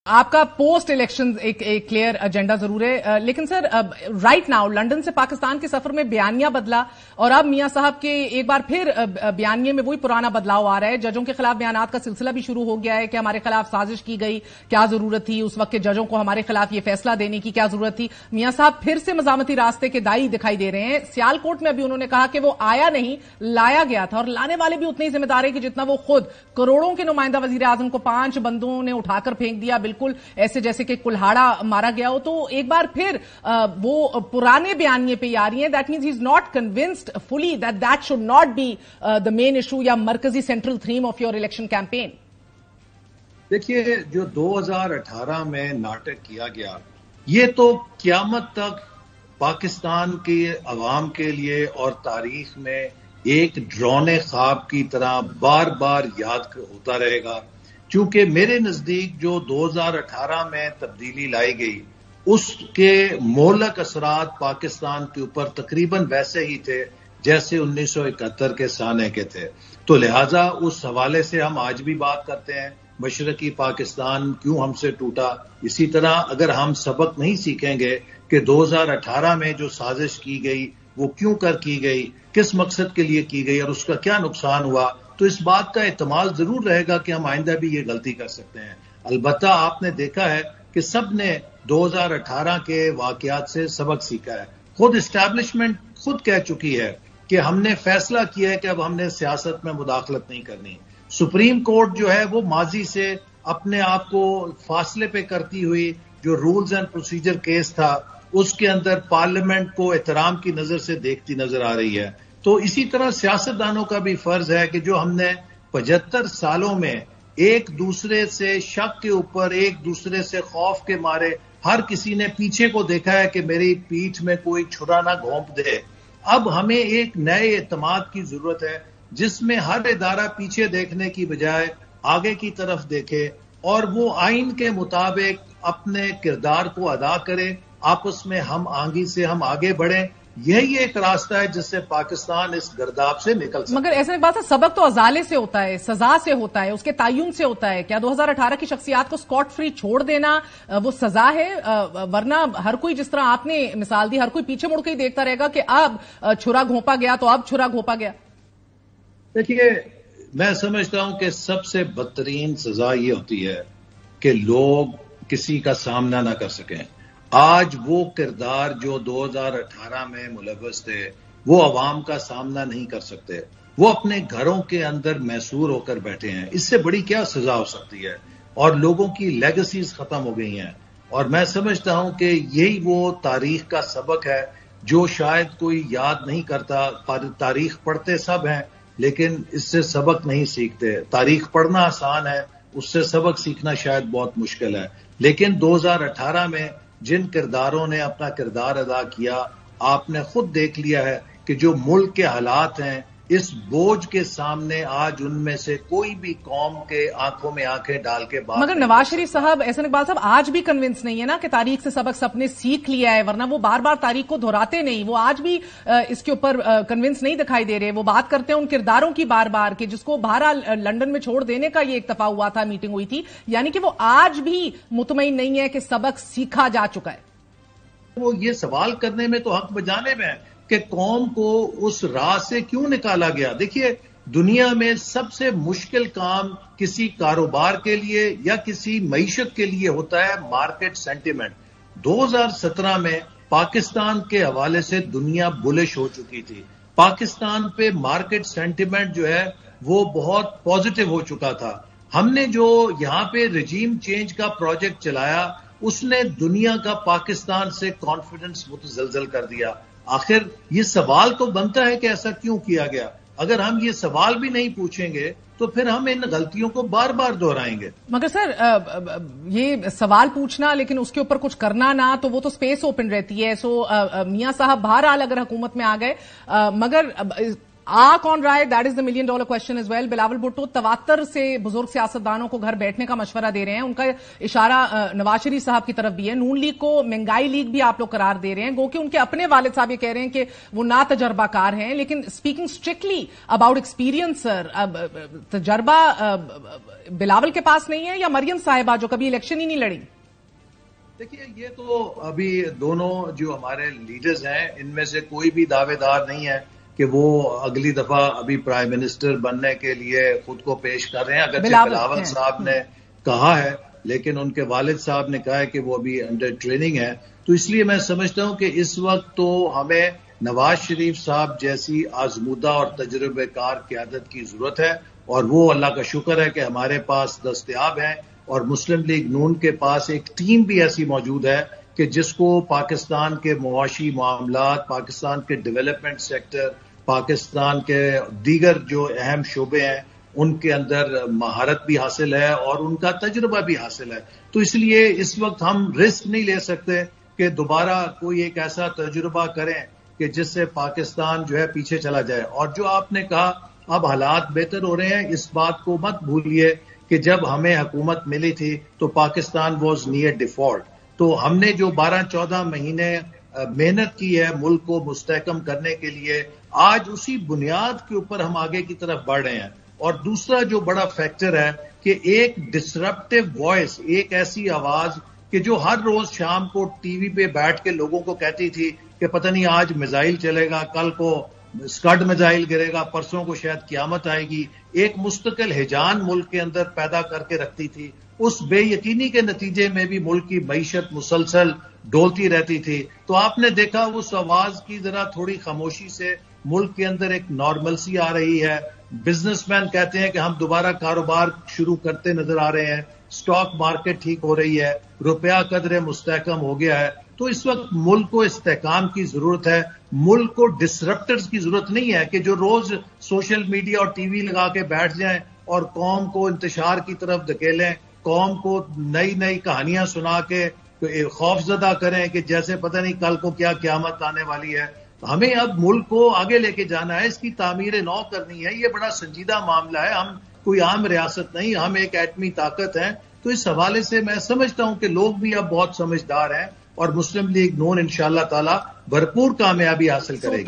आपका post election एक clear agenda जरूर है, लेकिन सर राइट नाउ लंदन से पाकिस्तान के सफर में बयानिया बदला और अब मियां साहब के एक बार फिर बयानिए में वही पुराना बदलाव आ रहा है। जजों के खिलाफ बयानात का सिलसिला भी शुरू हो गया है कि हमारे खिलाफ साजिश की गई, क्या जरूरत थी उस वक्त के जजों को हमारे खिलाफ ये फैसला देने की, क्या जरूरत थी। मियां साहब फिर से मजामती रास्ते के दाई दिखाई दे रहे हैं। सियालकोट में अभी उन्होंने कहा कि वो आया नहीं लाया गया था, और लाने वाले भी उतने ही जिम्मेदार है कि जितना वो खुद करोड़ों के नुमाइंदा वजीर आजम को 5 बंदों ने उठाकर फेंक दिया, बिल्कुल ऐसे जैसे कि कुल्हाड़ा मारा गया हो। तो एक बार फिर वो पुराने बयानिए पे आ रही है। That means he is not convinced fully that that should not be the main issue या मरकजी central theme of your election campaign. देखिए, जो 2018 में नाटक किया गया, ये तो क़यामत तक पाकिस्तान के अवाम के लिए और तारीख में एक ड्रोने ख्वाब की तरह बार बार याद होता रहेगा। क्योंकि मेरे नजदीक जो 2018 में तब्दीली लाई गई, उसके मोहलक असरात पाकिस्तान के ऊपर तकरीबन वैसे ही थे जैसे 1971 के साने के थे। तो लिहाजा उस हवाले से हम आज भी बात करते हैं, मशरकी पाकिस्तान क्यों हमसे टूटा। इसी तरह अगर हम सबक नहीं सीखेंगे कि 2018 में जो साजिश की गई वो क्यों की गई, किस मकसद के लिए की गई और उसका क्या नुकसान हुआ, तो इस बात का एहतमाल जरूर रहेगा कि हम आइंदा भी ये गलती कर सकते हैं। अलबत्ता आपने देखा है कि सब ने 2018 के वाकयात से सबक सीखा है। खुद इस्टेब्लिशमेंट खुद कह चुकी है कि हमने फैसला किया है कि अब हमने सियासत में मुदाखलत नहीं करनी। सुप्रीम कोर्ट जो है वो माजी से अपने आप को फासले पे करती हुई जो रूल्स एंड प्रोसीजर केस था उसके अंदर पार्लियामेंट को एहतराम की नजर से देखती नजर आ रही है। तो इसी तरह सियासतदानों का भी फर्ज है कि जो हमने 75 सालों में एक दूसरे से शक के ऊपर, एक दूसरे से खौफ के मारे हर किसी ने पीछे को देखा है कि मेरी पीठ में कोई छुरा ना घोंप दे। अब हमें एक नए एतमाद की जरूरत है जिसमें हर इदारा पीछे देखने की बजाय आगे की तरफ देखे और वो आइन के मुताबिक अपने किरदार को अदा करे, आपस में हम आंगी से हम आगे बढ़ें। यही एक रास्ता है जिससे पाकिस्तान इस गर्दाब से निकल सकता है। मगर ऐसे में बात है, सबक तो अजाले से होता है, सजा से होता है, उसके तायुन से होता है। क्या 2018 की शख्सियात को स्कॉट फ्री छोड़ देना वो सजा है? वरना हर कोई, जिस तरह आपने मिसाल दी, हर कोई पीछे मुड़ के ही देखता रहेगा कि अब छुरा घोंपा गया तो अब छुरा घोंपा गया। देखिए, मैं समझता हूं कि सबसे बदतरीन सजा ये होती है कि लोग किसी का सामना ना कर सकें। आज वो किरदार जो 2018 में मुलव्वस थे वो अवाम का सामना नहीं कर सकते, वो अपने घरों के अंदर मैसूर होकर बैठे हैं। इससे बड़ी क्या सजा हो सकती है? और लोगों की लेगेसीज खत्म हो गई हैं। और मैं समझता हूं कि यही वो तारीख का सबक है जो शायद कोई याद नहीं करता। तारीख पढ़ते सब हैं लेकिन इससे सबक नहीं सीखते। तारीख पढ़ना आसान है, उससे सबक सीखना शायद बहुत मुश्किल है। लेकिन 2018 में जिन किरदारों ने अपना किरदार अदा किया, आपने खुद देख लिया है कि जो मुल्क के हालात हैं, इस बोझ के सामने आज उनमें से कोई भी कौम के आंखों में आंखें डाल के बात। मगर नवाज शरीफ साहब, एहसान इकबाल साहब आज भी कन्विंस नहीं है ना कि तारीख से सबक सबने सीख लिया है, वरना वो बार बार तारीख को दोहराते नहीं। वो आज भी इसके ऊपर कन्विंस नहीं दिखाई दे रहे। वो बात करते हैं उन किरदारों की बार बार कि जिसको बहरहाल लंदन में छोड़ देने का ये एक दफा हुआ था, मीटिंग हुई थी, यानी कि वो आज भी मुतमईन नहीं है कि सबक सीखा जा चुका है। वो ये सवाल करने में तो हक बजाने में है कि कौम को उस राह से क्यों निकाला गया। देखिए, दुनिया में सबसे मुश्किल काम किसी कारोबार के लिए या किसी मईशत के लिए होता है मार्केट सेंटिमेंट। 2017 में पाकिस्तान के हवाले से दुनिया बुलिश हो चुकी थी। पाकिस्तान पे मार्केट सेंटिमेंट जो है वो बहुत पॉजिटिव हो चुका था। हमने जो यहां पे रजीम चेंज का प्रोजेक्ट चलाया उसने दुनिया का पाकिस्तान से कॉन्फिडेंस मुतज़लज़ल कर दिया। आखिर ये सवाल तो बनता है कि ऐसा क्यों किया गया। अगर हम ये सवाल भी नहीं पूछेंगे तो फिर हम इन गलतियों को बार बार दोहराएंगे। मगर सर, ये सवाल पूछना लेकिन उसके ऊपर कुछ करना ना, तो वो तो स्पेस ओपन रहती है। सो मियां साहब बहरहाल अगर हुकूमत में आ गए, मगर आ कौन रहा है, that is the $1 million question as well. Bilawal Bhutto तवातर से बुजुर्ग सियासतदानों को घर बैठने का मशवरा दे रहे हैं, उनका इशारा नवाज शरीफ साहब की तरफ भी है। नून लीग को महंगाई लीग भी आप लोग करार दे रहे हैं, गो कि उनके अपने वालिद साहब ये कह रहे हैं कि वो ना तजर्बाकार हैं। लेकिन speaking strictly about experience sir, तजर्बा बिलावल के पास नहीं है या मरियम साहिबा जो कभी इलेक्शन ही नहीं लड़ी? देखिए, ये तो अभी दोनों जो हमारे लीडर्स हैं इनमें से कोई भी दावेदार नहीं है कि वो अगली दफा अभी प्राइम मिनिस्टर बनने के लिए खुद को पेश कर रहे हैं। अगर बिलावल साहब ने कहा है, लेकिन उनके वालिद साहब ने कहा है कि वो अभी अंडर ट्रेनिंग है। तो इसलिए मैं समझता हूं कि इस वक्त तो हमें नवाज शरीफ साहब जैसी आजमूदा और तजुर्बेकार क़यादत की जरूरत है, और वो अल्लाह का शुक्र है कि हमारे पास दस्तयाब है। और मुस्लिम लीग नून के पास एक टीम भी ऐसी मौजूद है कि जिसको पाकिस्तान के मुआशी मामलात, पाकिस्तान के डेवलपमेंट सेक्टर, पाकिस्तान के दीगर जो अहम शोबे हैं उनके अंदर महारत भी हासिल है और उनका तजुर्बा भी हासिल है। तो इसलिए इस वक्त हम रिस्क नहीं ले सकते कि दोबारा कोई एक ऐसा तजुर्बा करें कि जिससे पाकिस्तान जो है पीछे चला जाए। और जो आपने कहा अब हालात बेहतर हो रहे हैं, इस बात को मत भूलिए कि जब हमें हुकूमत मिली थी तो पाकिस्तान वॉज नियर डिफॉल्ट। तो हमने जो 12-14 महीने मेहनत की है मुल्क को मुस्तहकम करने के लिए, आज उसी बुनियाद के ऊपर हम आगे की तरफ बढ़ रहे हैं। और दूसरा जो बड़ा फैक्टर है कि एक डिसरप्टिव वॉइस, एक ऐसी आवाज कि जो हर रोज शाम को टीवी पे बैठ के लोगों को कहती थी कि पता नहीं आज मिसाइल चलेगा, कल को स्कड मिसाइल गिरेगा, परसों को शायद क़यामत आएगी, एक मुस्तकिल हिजान मुल्क के अंदर पैदा करके रखती थी। उस बेयकीनी के नतीजे में भी मुल्क की मईशत मुसलसल डोलती रहती थी। तो आपने देखा उस आवाज की जरा थोड़ी खामोशी से मुल्क के अंदर एक नॉर्मलसी आ रही है। बिजनेसमैन कहते हैं कि हम दोबारा कारोबार शुरू करते नजर आ रहे हैं, स्टॉक मार्केट ठीक हो रही है, रुपया कदरे मुस्तहकम हो गया है। तो इस वक्त मुल्क को इस्तेहकाम की जरूरत है, मुल्क को डिसरप्टर्स की जरूरत नहीं है कि जो रोज सोशल मीडिया और टीवी लगा के बैठ जाएं और कौम को इंतशार की तरफ धकेलें, कौम को नई नई कहानियां सुना के खौफजदा करें कि जैसे पता नहीं कल को क्या क़यामत आने वाली है। हमें अब मुल्क को आगे लेके जाना है, इसकी तामीर नौ करनी है। ये बड़ा संजीदा मामला है, हम कोई आम रियासत नहीं, हम एक एटमी ताकत हैं। तो इस हवाले से मैं समझता हूं कि लोग भी अब बहुत समझदार हैं और मुस्लिम लीग नून इंशाअल्लाह ताला भरपूर कामयाबी हासिल करेगी।